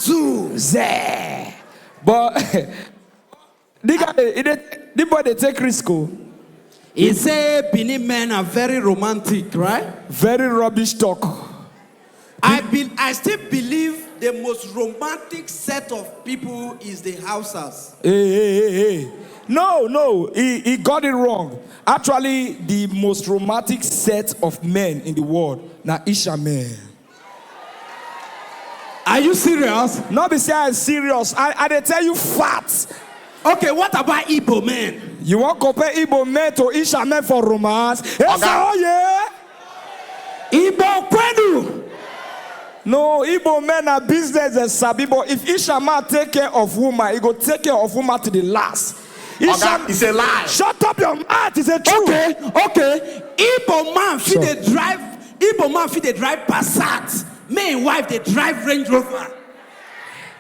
Azoo. Zeh. But the boy they take risk. He say Benin men are very romantic, right? Very rubbish talk. I still believe the most romantic set of people is the Hausas. Hey. No, he got it wrong. Actually, the most romantic set of men in the world, now Isha men. Are you serious? Not be say I'm serious. I they tell you facts. Okay, what about Igbo men? You want to compare Igbo men to Isha men for romance? Yes, oh yeah. Igbo Kwenu. No, Igbo men are business and sabi. But if Isha man take care of woman, he go take care of woman to the last. Isha, it's a lie. Shut up your mouth. It's a truth. Okay. Igbo man fit they drive. Igbo man fit they drive Passat. Me and wife they drive Range Rover.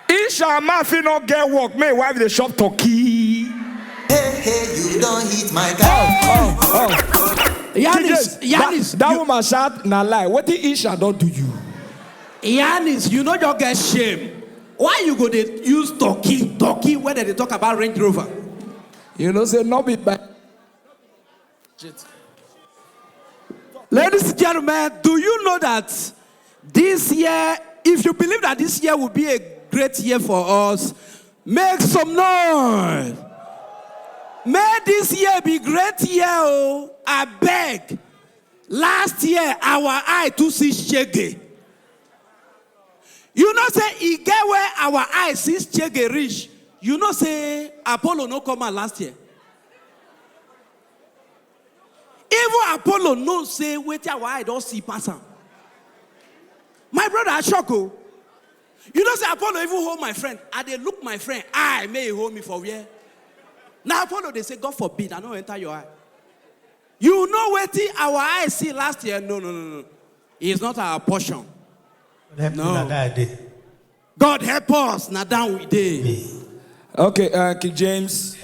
Isha man fit not get work. Me and wife they shop turkey. Hey, you don't hit my car. Yanis, that woman shout na lie. What the Isha don't do you? Yanis, you know you get shame. Why you go they use turkey when they talk about Range Rover? You know say not be bad. Ladies and gentlemen, do you know that this year, if you believe that this year will be a great year for us, make some noise. May this year be great year, oh, I beg. Last year, our eye to see shege. You know say, he get where our eye sees shege reach. You know say, Apollo no come out last year. Even Apollo no say, wait our eye don't see pass am. My brother, I shock you. You know say, Apollo even hold my friend. I they look my friend, I may hold me for where? Now Apollo, they say, God forbid, I don't enter your eye. You know what our eyes see last year? No. It's not our portion. No. God help us. Now down we did. Okay, King James.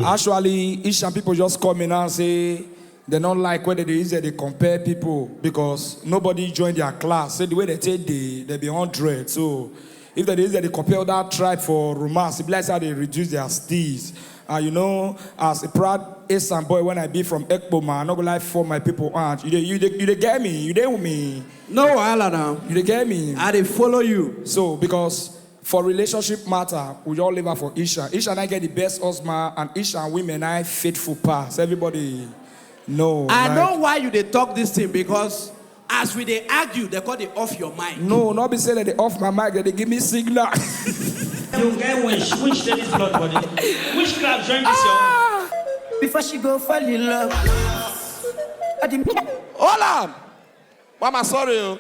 Actually, Asian people just come in and say they don't like whether they use they compare people because nobody joined their class. So the way they take they be 100. So if they use they compare that tribe for romance, it's like how they reduce their steez. You know, as a proud Asian boy, when I be from Ekpo, man, I'm not gonna lie for my people. You get me? You there with me? No, Alana. You get me? I they follow you. So, because for relationship matter, we all live out for Isha. Isha and I get the best husband, and Isha and women I faithful pass. Everybody know. I know why you they talk this thing because as we they argue, they call it off your mind. No, not be saying that they off my mic, that they give me signal. You get which ladies blood body? Which club join this year? Before she go fall in love. Hold on. Mama, sorry.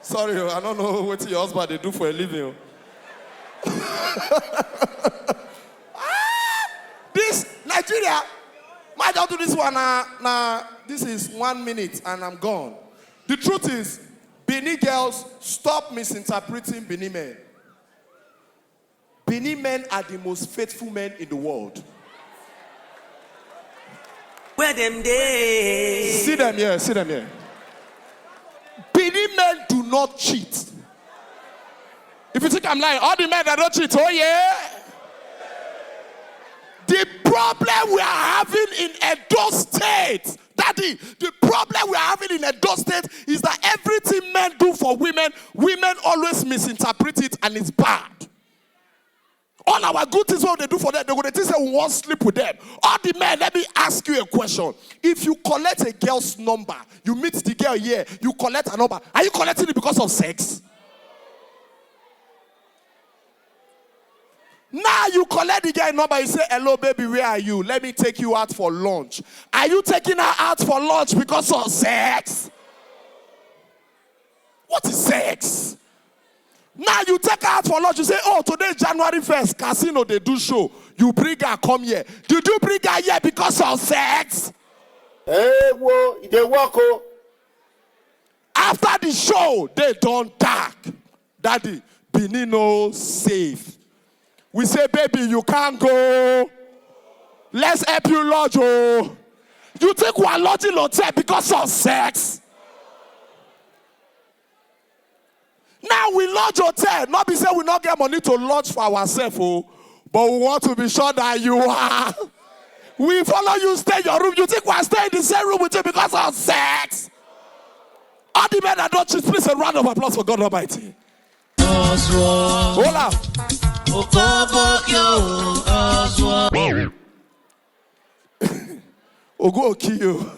Sorry, I don't know what your husband they do for a living. This Nigeria, might not do this one now. This is 1 minute and I'm gone. The truth is, Benin girls, stop misinterpreting Benin men. Benin men are the most faithful men in the world. Where them day? See them here. Benin men do not cheat. If you think I'm lying, all the men that don't cheat, oh yeah. The problem we are having in Edo State, Daddy, the problem we are having in Edo State is that everything men do for women always misinterpret it and it's bad. All our good things, what they do for them, they're going to think we won't sleep with them. All the men, let me ask you a question. If you collect a girl's number, you meet the girl here, you collect a number, are you collecting it because of sex? Now you collect the girl number, you say, hello baby, where are you? Let me take you out for lunch. Are you taking her out for lunch because of sex? What is sex? Now you take her out for lunch, you say, oh, today is January 1st, casino, they do show. You bring her, come here. Did you bring her here because of sex? Hey, whoa, they walk. After the show, they don't dark. Daddy, Benino safe. We say, baby, you can't go. Let's help you lodge. Oh. You think we're lodging hotel because of sex? Now we lodge hotel. Not be say we not get money to lodge for ourselves, oh, but we want to be sure that you are. We follow you, stay in your room. You think we're staying in the same room with you because of sex? All the men that don't cheat, please a round of applause for God Almighty. Hold up. Ogo will kill you.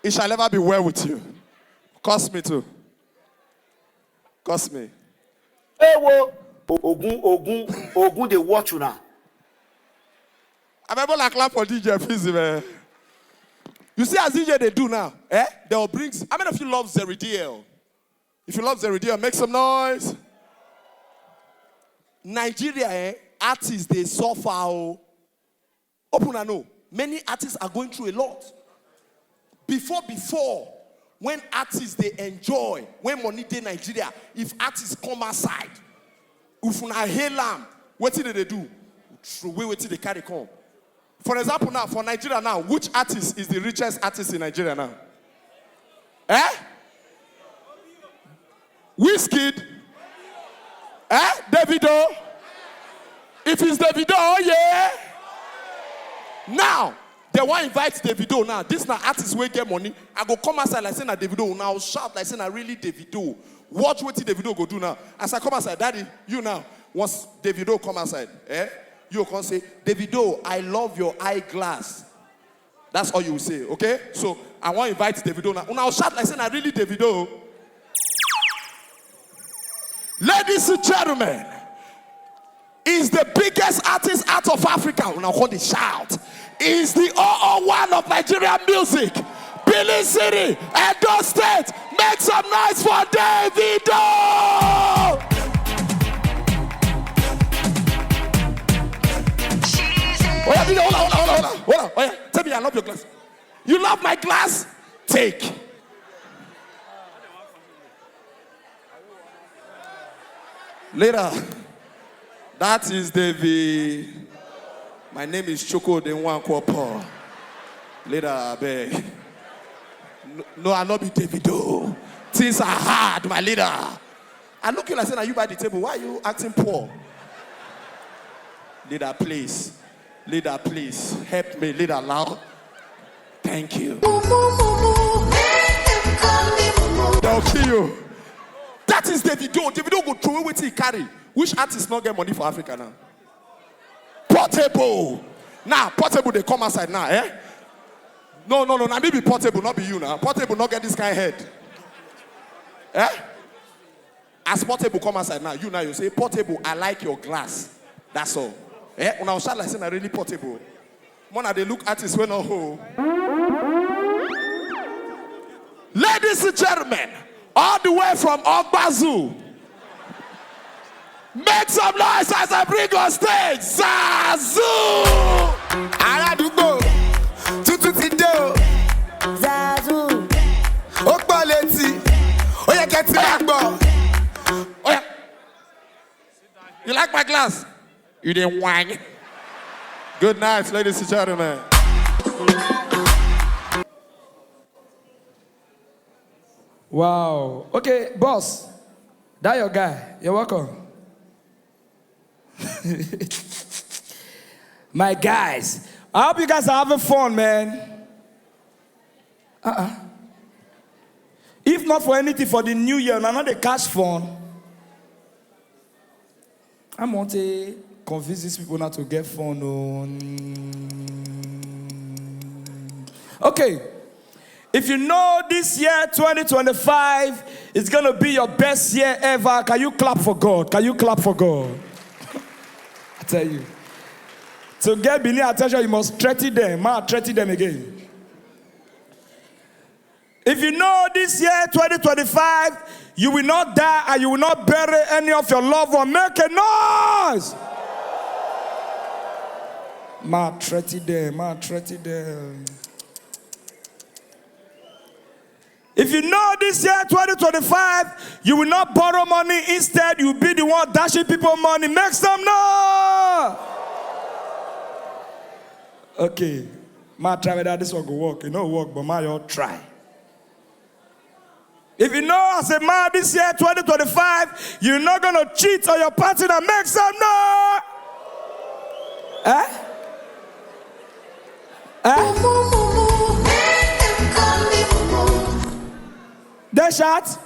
It shall never be well with you. Curse me too. Curse me. Hey, wo. Ogun, they watch you now. I'm able to clap for DJ Fizzy, man. You see, as DJ they do now, they will bring. How many of you love Zeridiel? If you love Zeridiel, make some noise. Nigeria, artists, they suffer. Open and know. Many artists are going through a lot. Before, when artists, they enjoy, when money they Nigeria, if artists come outside, if you hail them, what did they do? What did they carry come? For example, now, for Nigeria now, which artist is the richest artist in Nigeria now? Wizkid? Davido? If it's Davido, oh yeah. Now, they want to invite Davido now. This now artist will get money. I go come outside like saying that Davido. Now shout like saying that really Davido. Watch what Davido go do now. As I come outside, Daddy, you now, once Davido come outside, you can say, Davido, I love your eyeglass. That's all you will say, okay? So I want to invite Davido now. Now shout like saying that really Davido. Ladies and gentlemen, is the biggest artist out of Africa. Now hold the shout. Is the 001 of Nigerian music. Benin City, Edo State. Make some noise for Davido. Oh yeah, hold on. Oh yeah, tell me I love your glass. You love my glass? Take. Later. That is David. My name is Choco Denwankwopo. Later, I beg. No, I'll not be Davido. Things are hard, my leader. I look at you and say, are you by the table? Why are you acting poor? Leader, please. Leader, please. Help me, leader, loud. Thank you. They'll kill you. That is Davido. Davido go throw away what he carry. Which artist not get money for Africa now? Portable. Now, Portable, they come outside now, No, now maybe Portable, not be you now. Portable not get this kind of head. As Portable come outside now, you say, Portable, I like your glass. That's all. When I was like saying, I really Portable. One of they look artists when no ho. Ladies and gentlemen, all the way from Ogbazu. Make some noise as I bring on stage Zazu! Aradugo, Tututido, Zazu, Okbaleti, Oya Ketiragbo. Oya. You like my glass? You didn't whine. Good night, ladies and gentlemen. Wow. Okay, boss. That your guy. You're welcome. My guys, I hope you guys are having fun, man. If not for anything for the new year, not the cash fund. I want to convince these people not to get fun. Okay, if you know this year 2025 is gonna be your best year ever, can you clap for God? Can you clap for God? I tell you, to get Benin attention, you must threaten them. Man, threaten them again. If you know this year, 2025, you will not die and you will not bury any of your loved ones, make a noise. Man, threaten them. Man, threaten them. If you know this year, 2025, you will not borrow money. Instead, you will be the one dashing people money. Make some noise. Okay. Ma try whether this one go work. You know work, but ma you try. If you know as a man this year, 2025, you're not going to cheat on your partner, make some noise. They shout.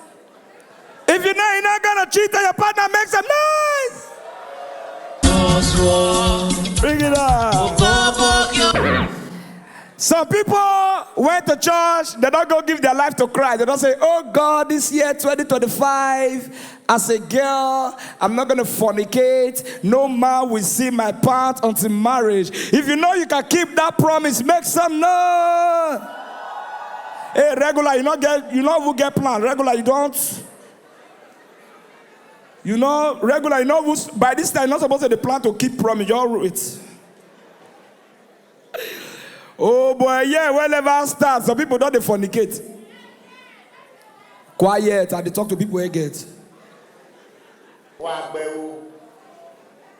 If you know you're not going to cheat on your partner, make some noise. Bring it up. Some people went to church, they don't go give their life to Christ. They don't say, oh God, this year 2025, as a girl, I'm not going to fornicate. No man will see my part until marriage. If you know you can keep that promise, make some noise. Hey, regular, you know who get plan. Regular, you don't. You know, regular, you know who, by this time, you're not supposed to plan to keep promise. You're it. Oh boy, yeah, whenever start, some people don't they fornicate. Quiet, and they talk to people again.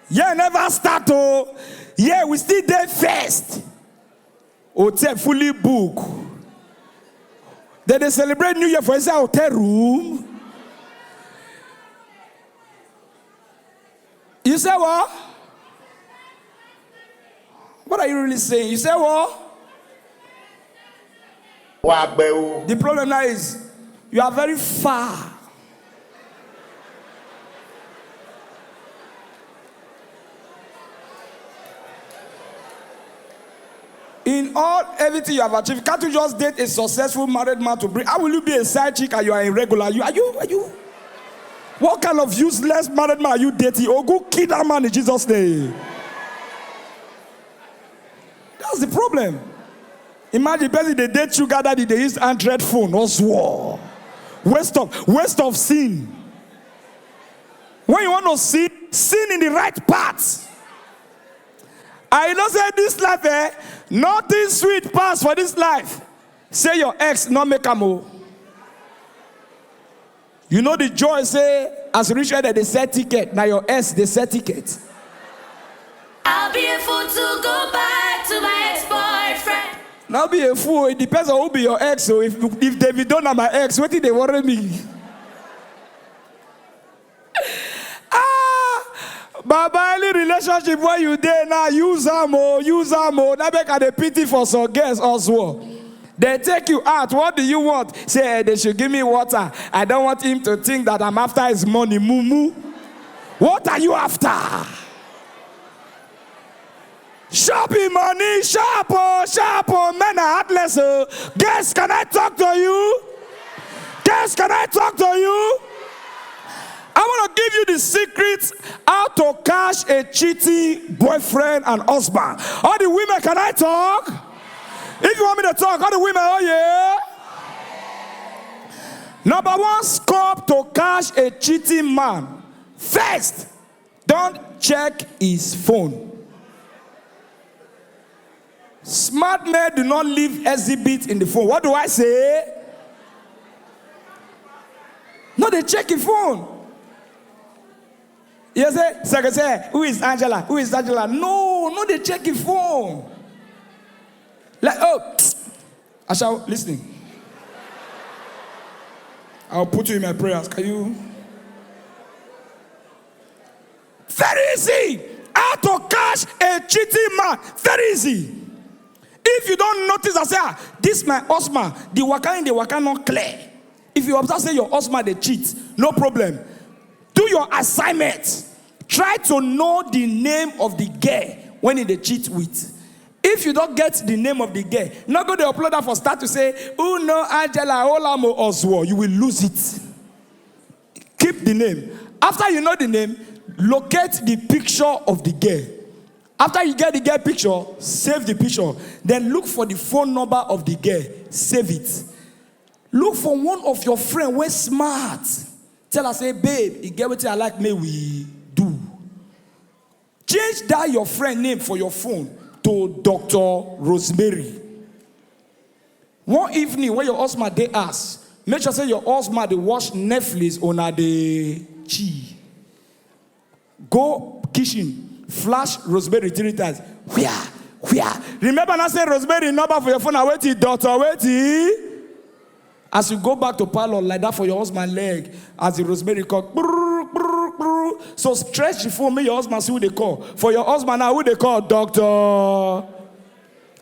Yeah, never start, oh. Yeah, we still there first. Hotel fully booked. Then they celebrate New Year for inside hotel room. You say what? What are you really saying? You say what? The problem now is you are very far. In everything you have achieved, can't you just date a successful married man to bring? How will you be a side chick and you are irregular? Are you? What kind of useless married man are you dating? Oh, go kill that man in Jesus' name. That's the problem. Imagine person they date you, gather they use Android phone or swore. Waste of sin. When you want to sin in the right path. I don't say this life, nothing sweet pass for this life. Say your ex not make a move. You know the joy say as rich that they sell ticket. Now your ex they sell ticket. I'll be a fool to go back to my ex-boyfriend. Now be a fool. It depends on who be your ex. So if David don't have my ex, what did they worry me? Baba, any relationship where you there now, use them. Now make a pity for some girls also. They take you out. What do you want? Say they should give me water. I don't want him to think that I'm after his money. Mumu. What are you after? Shopping money, sharp, men are heartless. Guess, can I talk to you? Guess, can I talk to you? I want to give you the secrets how to catch a cheating boyfriend and husband. All the women, can I talk? If you want me to talk, all the women, oh yeah. Number one scope to catch a cheating man. First, don't check his phone. Smart men do not leave exhibits in the phone. What do I say? No, they check your phone. You say, who is Angela? Who is Angela? No, they check your phone. Like, oh, I shall listen. I'll put you in my prayers. Can you? Very easy. How to catch a cheating man. Very easy. If you don't notice, I say, this my husband, the waka not clear. If you observe, say your husband, they cheat, no problem. Do your assignment. Try to know the name of the girl when they cheat with. If you don't get the name of the girl, not go to upload that for start to say, oh no, Angela, Olamo Oswo, you will lose it. Keep the name. After you know the name, locate the picture of the girl. After you get the girl picture, save the picture. Then look for the phone number of the girl. Save it. Look for one of your friends who is smart. Tell her, say, babe, you get what I like me, we do. Change that your friend name for your phone to Dr. Rosemary. One evening when your husband they ask, make sure say your husband they watch Netflix on the chi. Go kitchen, flash Rosemary 3 times. Where? Remember I say Rosemary number for your phone. I wait, daughter, wait. As you go back to parlor like that for your husband leg, as the rosemary call, brrr, brrr, brrr. So stretch the phone, make your husband see who they call. For your husband now, who they call? Doctor.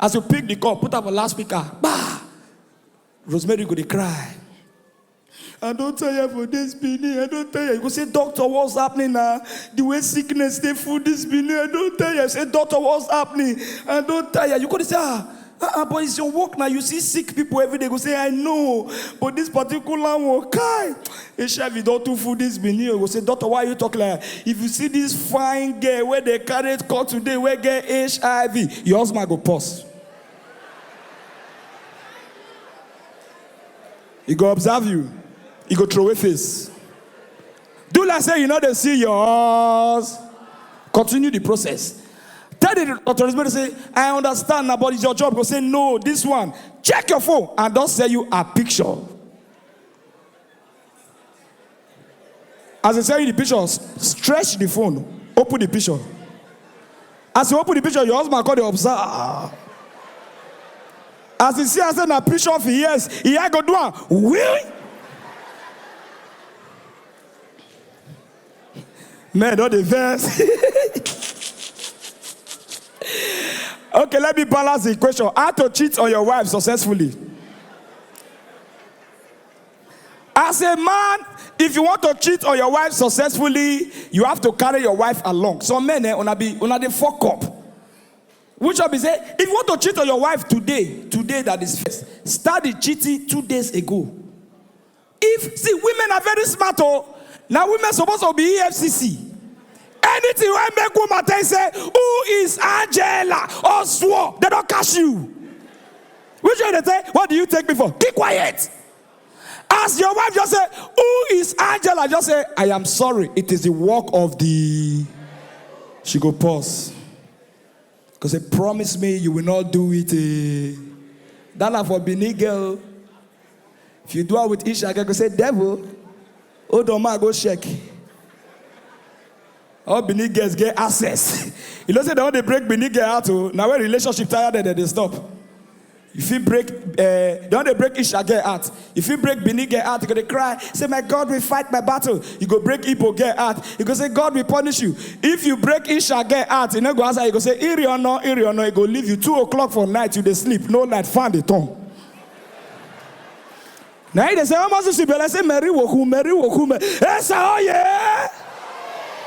As you pick the call, put up a loudspeaker. Bah! Rosemary go to cry. I don't tell you for this Benin. I don't tell you. You go say, doctor, what's happening now? The way sickness they food this Benin. I don't tell you. I say, doctor, what's happening? I don't tell you. You go to say, but it's your work now. You see sick people every day. Go say, I know. But this particular one, HIV don't do food this Benin. You go say, doctor, why are you talking like that? If you see this fine girl where they carried call today, where get HIV, your husband go pause. He go observe you. He go throw away face. Do like say you know they see yours. Continue the process. Tell the authorities, say, I understand now, but it's your job. Go say, no, this one. Check your phone and don't send you a picture. As I say you the picture, stretch the phone. Open the picture. As you open the picture, your husband call the observer. As you see, I said a picture of years, he go do one. Will? Man, not the verse. Okay, let me balance the equation. How to cheat on your wife successfully? As a man, if you want to cheat on your wife successfully, you have to carry your wife along. Some men, una they fuck up. Which one be say, if you want to cheat on your wife today that is first, start the cheating 2 days ago. See, women are very smart. Now women supposed to be EFCC. Anything I make woman tell say, who is Angela or swore, they don't catch you. Which one they say, what do you take me for? Keep quiet. As your wife just say, who is Angela? Just say, I am sorry. It is the work of the... She go pause. Because they promise me you will not do it. That's for Benin girl. If you do it with Isha, I go say, devil, hold on, man, go check. All Benin girls get access. You know, say they want to break Benin girl out. Now when relationship tired, they stop. If you break, they want to break Isha girl out. If you break Benin girl out, you go to cry. Say, my God will fight my battle. You go break Igbo girl out. You go say, God will punish you. If you break Isha girl out, you know go outside. You go say, Iri or no. You go leave you 2 o'clock for night. You dey sleep. No light, fan the tongue. Now they say, how much you sleep? I say, Mary woku. Hey, say, oh yeah.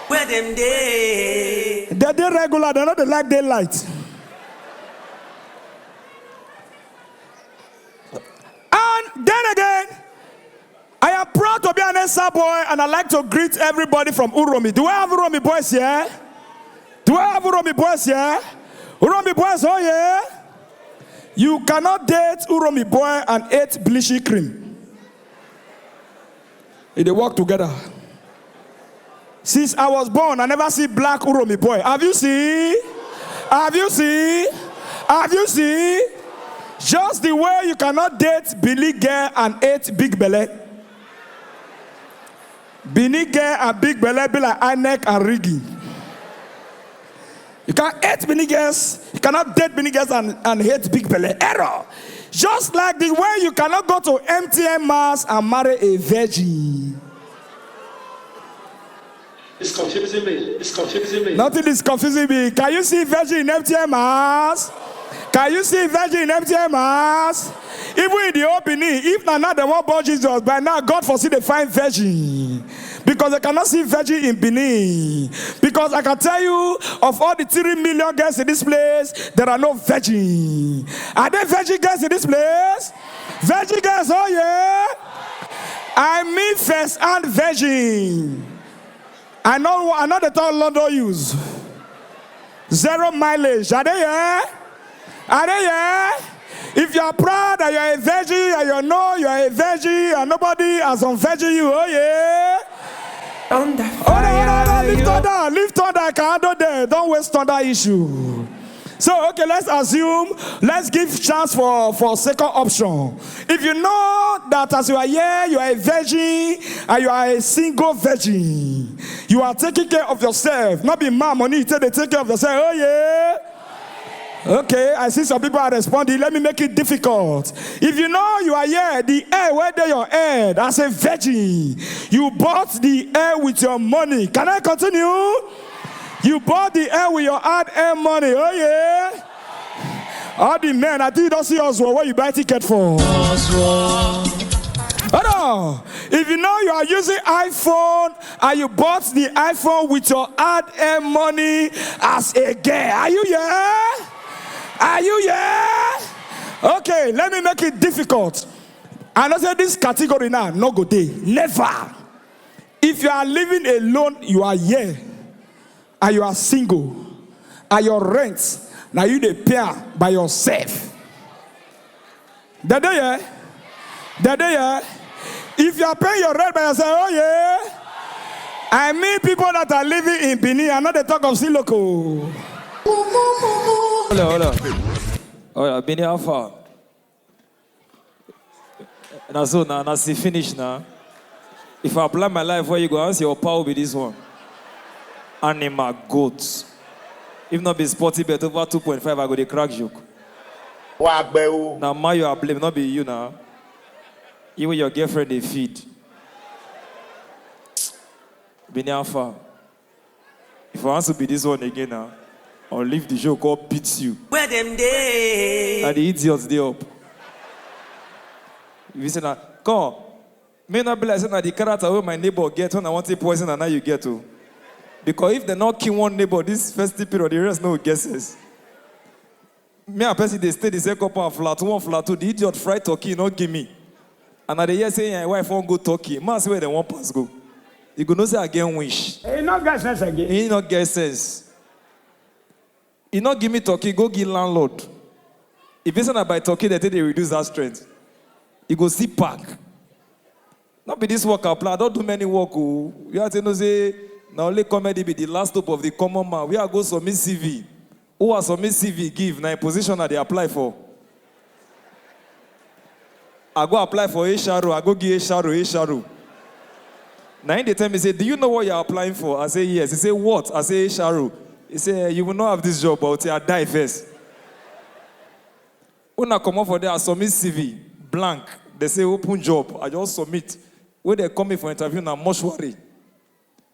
Where them day? They're regular, they're not the like daylight. And then again, I am proud to be an Esa boy and I like to greet everybody from Uromi. Do I have Uromi boys here? Uromi boys, oh yeah? You cannot date Uromi boy and eat bleachy cream. They work together. Since I was born, I never see black Uromi boy. Have you seen? Just the way you cannot date Billy girl and eat big belly. Billy girl and big belly be like Inek and Riggy. You can't hate Billy girls. You cannot date Billy girls and hate big belly. Error. Just like the way you cannot go to MTN Mass and marry a virgin. It's confusing me. Nothing is confusing me. Can you see virgin in MTN Mass? Even in the opening, if not they want born Jesus, by now God foresee they find virgin. Because they cannot see virgin in Benin. Because I can tell you, of all the 3 million girls in this place, there are no virgin. Are there virgin girls in this place? Virgin girls, oh yeah. I mean first and virgin. I know the third London use. 0 mileage. Are they here? If you are proud that you are a virgin and you know you are a virgin and nobody has unvirgin you, oh yeah. Leave thunder. I can handle there. Don't waste thunder issue. So, okay, let's assume, let's give chance for second option. If you know that as you are here, you are a virgin and you are a single virgin, you are taking care of yourself. Not be mom money, they take care of yourself. Oh yeah. Okay, I see some people are responding. Let me make it difficult. If you know you are here, the air where they your head as a virgin, you bought the air with your money. Can I continue? You bought the air with your hard-earned money. Oh yeah. All the men, I think you don't see Oswald. What you buy ticket for? Oswald. Oh no. If you know you are using iPhone and you bought the iPhone with your hard-earned money as a girl, are you here? Are you here? Okay, let me make it difficult. And I say this category now, no go day. Never. If you are living alone, you are here. And you are single. And your rent, now you dey pay by yourself. That day, yeah? That day, yeah? If you are paying your rent by yourself, oh yeah. I mean people that are living in Benin, I know they talk of Siloko. Hold on. Benin, how far? Now, so now, see finish now. If I apply my life, where you go, answer your power will be this one. Animal goats. If not be sporty bet over 2.5, I go the crack joke. Now, my you are blame, not be you now. Even your girlfriend they feed. Benin, how far? If I want to be this one again now, I'll leave the joke or beats you. Where them day? And the idiots they up. If you say that, come, may not be like saying that the character where my neighbor get when I want to poison and now you get to. Because if they not kill one neighbor this first period, the rest no guesses. Me and person they stay the same couple of flat 1, flat 2, the idiot fried turkey not give me. And at the year saying, my wife won't go turkey. Man say where they want pass go. You go no say again wish. He not get sense again. He not get sense. He not give me turkey, go give landlord. If you say that by turkey, they reduce that strength. You go see park. Not be this work apply. Don't do many work. Oh. You have to know say, now only comedy be the last hope of the common man. We are go submit CV. Who are submit CV give? Now position that they apply for. I go apply for HRO. I go give HRO. Now they tell me, say, do you know what you're applying for? I say, yes. He say, what? I say, HRO. He say, you will not have this job, but you die first. When I come up for there, I submit CV, blank. They say, open job. I just submit. When they come in for interview, now mortuary.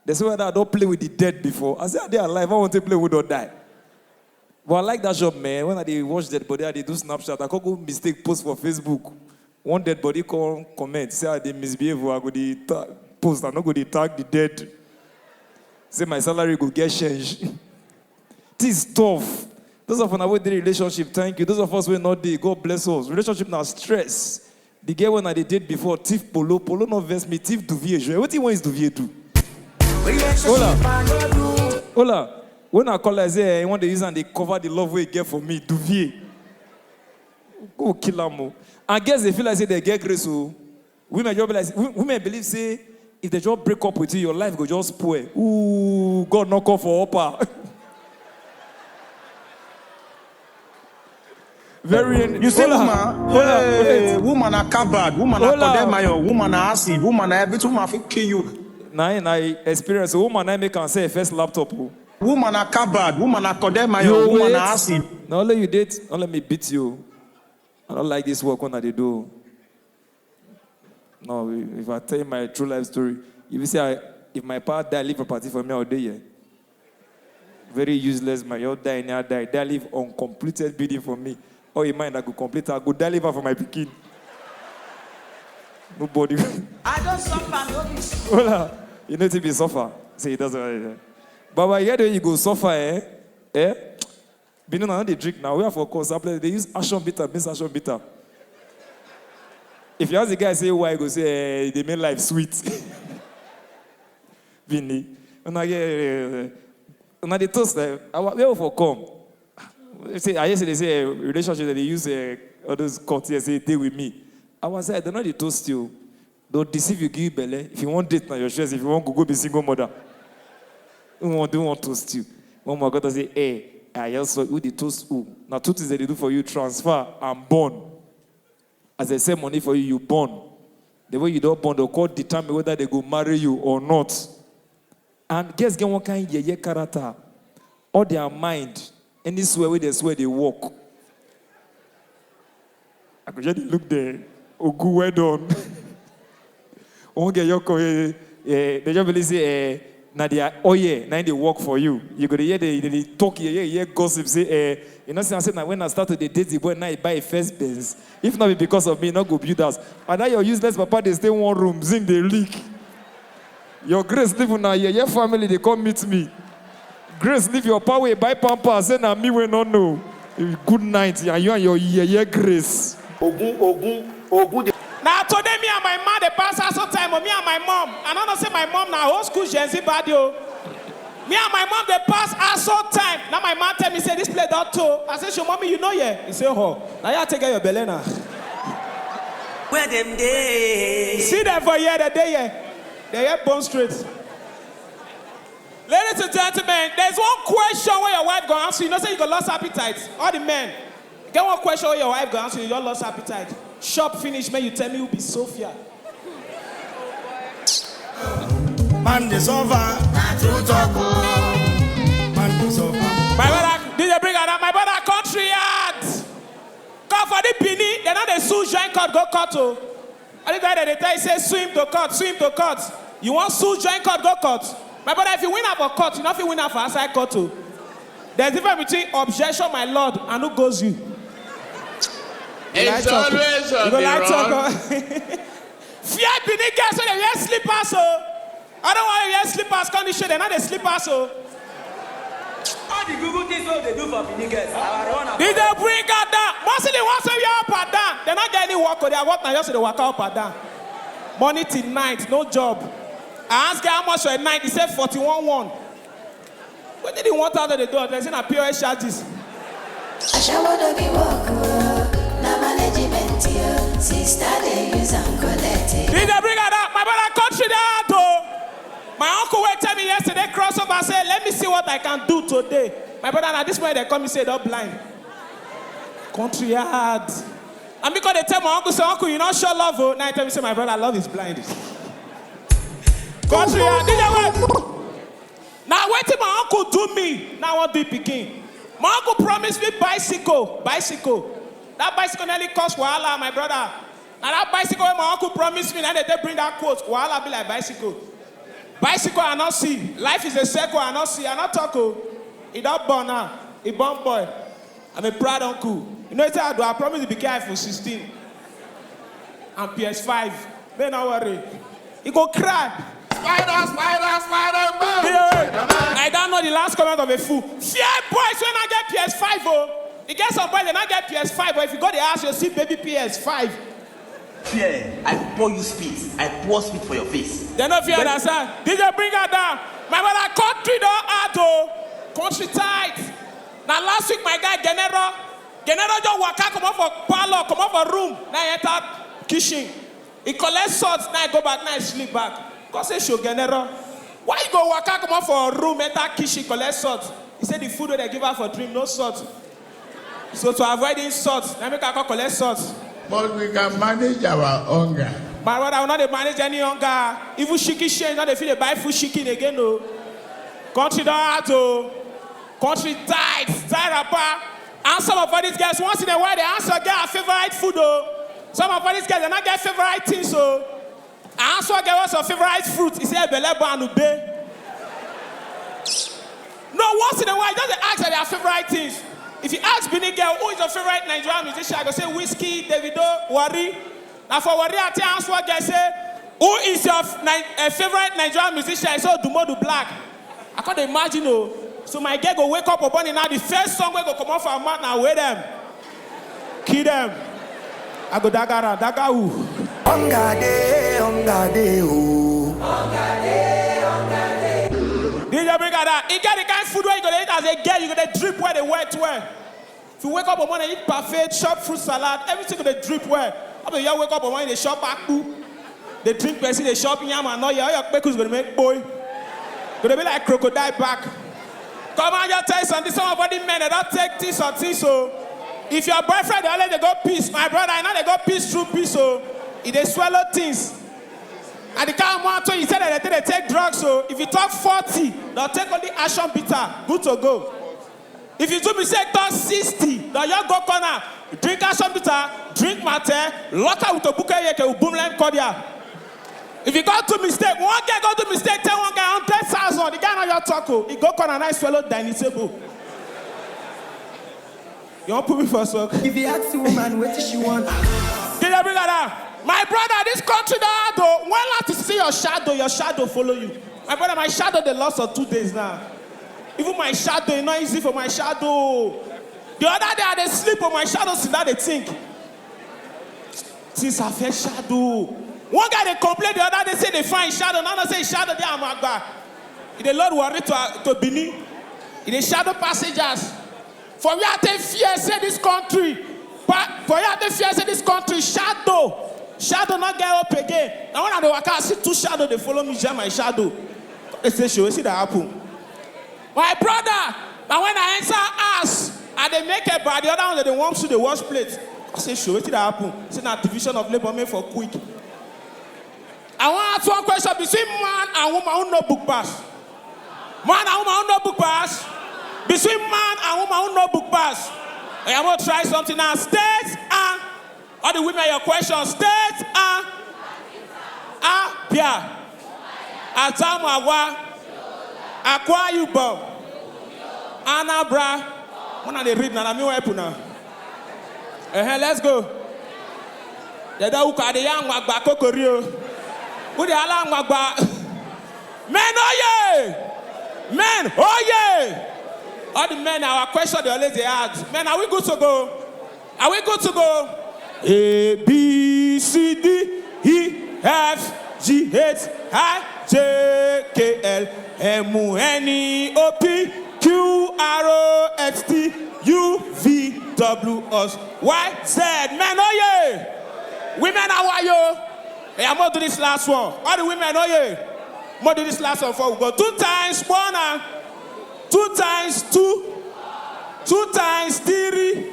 They say, well, I don't play with the dead before. I say, are they alive? I want to play with or die. But I like that job, man. When I watch dead body, I do Snapchat. I could go mistake post for Facebook. One dead body come comment. Say, I did misbehave. I go the post. I not go the tag the dead. Say, my salary go get changed. This is tough. Those of us who the relationship, thank you. Those of us who not there, God bless us. Relationship now stress. The girl when I did before, thief polo not vest me, thief duvier. What do you want is duvier do? Hola. When I call her, I say, I want to use and they cover the love we get for me, duvier. Go kill them. I guess they feel like say they get grace. So women believe say if they just break up with you, your life go just spoil. Ooh, God knock off for upper. Very. You see, woman are covered, woman are condemned, woman are acid, woman are everything. Woman will kill you. Now experience. A woman I make and say first laptop. Woman are covered, woman are condemned, woman are acid. Now let you date, don't let me beat you. I don't like this work when they do. No, if I tell you my true life story, if you say if my partner die, leave property for me all day, yeah. Very useless, my your die, now die. They leave uncompleted bidding for me. Oh, you mind I go complete, I go deliver for my picking. Nobody. I don't suffer, no be. Hola. You know to be suffer. Say it doesn't. But when you you go suffer, eh? Benin now they drink now. We have for course. They use action bitter, means action bitter. If you ask the guy say why, go say they make life sweet. Vinny. And I they toast them. Where for come? I say they say relationship that they use all those courtiers say stay with me. I was like, they know they toast you. Don't deceive you, give belly. If you want date now your shares, if you want to go be single mother. Don't want to toast you. One more got to say, hey, I also who they toast who. Now two things that they do for you, transfer and bond. As they save money for you, you bond. The way you don't bond, they'll call determine whether they go marry you or not. And guess get one kind of character. All their mind Any swear where they walk. I could just look there. Ogu, well done. Won't get your they just believe say now they are now they work for you. You go to hear they talk hear gossip say you know say now when I started the date the boy now he buy a first Benz. If not be because of me, not go build us. And now your useless papa they stay in one room, zinc they leak. Your Grace live now your family they come meet me. Grace leave your power buy pampers say now me we not know. Good night and you and your Grace. Ogun. Now today me and my mom they pass us some time. Me and my mom. And I don't say my mom now old school Gen Z badio. Me and my mom they pass us some time. Now my mom tell me say this play that too. I say, "Show mommy you know yeah." He say, "Oh, now you take your belly now." Where them day? See them for here the day yeah. They get bone straight. Ladies and gentlemen, there's one question where your wife go answer. You know say you got lost appetite. All the men. Get one question where your wife go answer. You got lost appetite. Shop finish, man. You tell me who be Sophia. Man, this over. Man, this over. My brother, did they bring her up? My brother, country yard. Come for the Benin. They know they sue joint court, go court. Oh. And the guy that they tell you say swim to court, swim to court. You want sue joint court, go court. My brother, if you win up for court, you know if you win up for outside court. Oh. There's a difference between objection, my lord, and who goes you. It's always on the run. Fear Benin girls, so they wear slippers. Oh. I don't want to wear slippers, condition, they're not the slippers. Oh. All the Google things what they do for Benin girls. Did they bring her down? Mostly they want to be up and down. They're not getting any work, or they are working just so they work up and down. Money till night, no job. I asked her how much for a night, he said 41,100. What did he want out of the door? There's in a POS charges. Did they bring her down? My brother country down though. My uncle went tell me yesterday, cross over and said, let me see what I can do today. My brother, at this point they come and say, don't blind. Country hard. And because they tell my uncle, say, uncle, you not show love. Oh. Now I tell me, say, my brother, love is blind. Country hard. Did they wait? Now wait till my uncle do me. Now I want to be picking. My uncle promised me bicycle. That bicycle nearly cost wahala, my brother. And that bicycle my uncle promised me, now they bring that quote, wahala be like bicycle. Bicycle I not see. Life is a circle I not see. I not talk. He don't born now. He born boy. I'm a proud uncle. You know what I do? I promise to be careful for 16. And PS5. Don't worry. He go cry. Spider-Man. I don't know the last comment of a fool. Fear boys when I get PS5, oh. You get some boys, they not get PS5, but if you go to the house, you'll see baby PS5. Fear, I pour you spit. I pour spit for your face. They don't fear that, sir. Did they bring her down? My brother, country don't add, oh. Country tight. Now last week, my guy, Genero just walk out, come off for parlor, come off for room. Now he enter kitchen. He collects salt, now he go back, now he sleep back. God say, show Genero. Why you go walk out, come off for a room, enter kitchen, collect salt? He said the food that they give her for drink, no salt. So to avoid insult, let me go collect salt. But we can manage our hunger. My brother, will not manage any hunger. Even chicken change, not they feel they buy food chicken again, no. Country don't have to. Country tight rapper. And some of these guys, once in a while, they answer get a favorite food, though. Some of these guys, they not get favorite things, so. I answer get what's your favorite fruit. He said, Belebo and Ube. No, once in a while, just ask their favorite things. If you ask Benin girl, who is your favorite Nigerian musician, I go say Whiskey, Davido, Wari. Now for Wari, I tell answer guy say, who is your favorite Nigerian musician? I say Dumodu Black. I can't imagine, oh. So my girl go wake up upon it now. The first song will go come off her mouth now. Weigh them, kill them. I go daga who? Ongade, oh. Did you bring her that? You get the kind of food where you gonna eat as a girl, you gonna drip where they wet where. If you wake up on morning, eat parfait, chop fruit salad, everything gonna drip where. After you wake up on morning, they shop akpu, they drink Pepsi, they shop yam and all your pekus gonna make boy. Gonna be like crocodile back. Come on, you tell you something. Some of the men they don't take this or this, so if your boyfriend they only they go piss, my brother, I know they go piss through piss, so if they swallow things. And the kind of man told you said that they take drugs, so if you talk 40, they'll take only action bitter. Good to go. If you do mistake, turn 60. Now you go corner. Drink a computer, drink mate, lock out with a bouquet, you can boom line cordial. If you got to mistake, one guy got to mistake, tell one guy 100,000. The guy on your taco, he go corner, nice swallow, dining table. You want to put me first work? If you ask the woman, what does she want? Can you bring that down? My brother, this country though, when last to see your shadow follow you. My brother, my shadow, they lost for 2 days now. Even my shadow, it's not easy for my shadow. The other day, I dey sleep on my shadow, see that they think. Since I felt shadow. One guy, they complain, the other day, say they find shadow. Now they say shadow, they are my God. The Lord worry to Benin. The shadow passengers. For you to fear, say this country. For you to fear, say this country, shadow. Shadow not get up again. Now when I do walk out, I see 2 shadows, they follow me, jam my shadow. They say, show, see that happen. My brother, now when I answer ask, and they make it bad, the other one, they want to the wash plate. I say, show, see that happen. It's not division of labor made for quick. I want to ask one question between man and woman who no book pass. Man and woman who no book pass. Between man and woman who no book pass. I want to try something now. States and all the women, your question. States and Abia, Azamawa, Akwa Ibom, Anambra. When are they reading? I'm going now. Let's go. The dog are the young Wagba Kokorio. Who the alarm Wagba? Men, oh yeah! Men, oh yeah! All the men, our question they always ask. Men, are we good to go? Are we good to go? A, B, C, D, E, F, G, H, I, J, K, L, M, N, E, O, P, Q, R, O, X, T, U, V, W, X, Y, Z. Men, oh yeah! Women, how are you? Hey, I'm going to do this last one. All the women, oh yeah! I'm going to do this last one before we go. 2 times 1, 2 times 2, 2 times 3,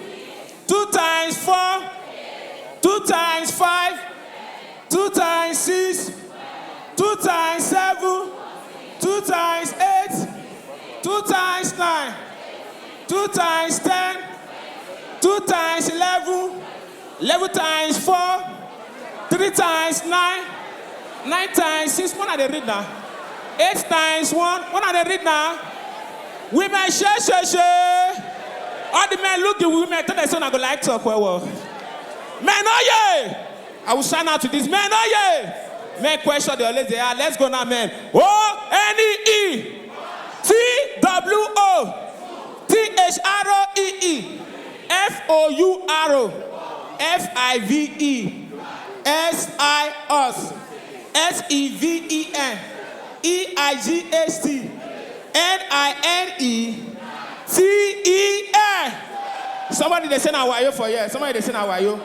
2 times 4, 2 times 5, 2 times 6, 2 times 7, 2 times 8, 2 times 9, 2 times 10, 2 times 11, 11 times 4, 3 times 9, 9 times 6. What are they read now? 8 times 1. What are they read now? Women, share. All the men look the women. Tell the son I go like talk well. Men, oh yeah! I will sign out to this. Men, oh yeah! Men question the always they are. Let's go now, men. O-N-E-E T-W-O T-H-R-O-E-E F-O-U-R-O F-I-V-E S-I-us S-E-V-E-N E-I-G-H-T N-I-N-E-T-E-N. Somebody they say now why you for here. Somebody they say now why you.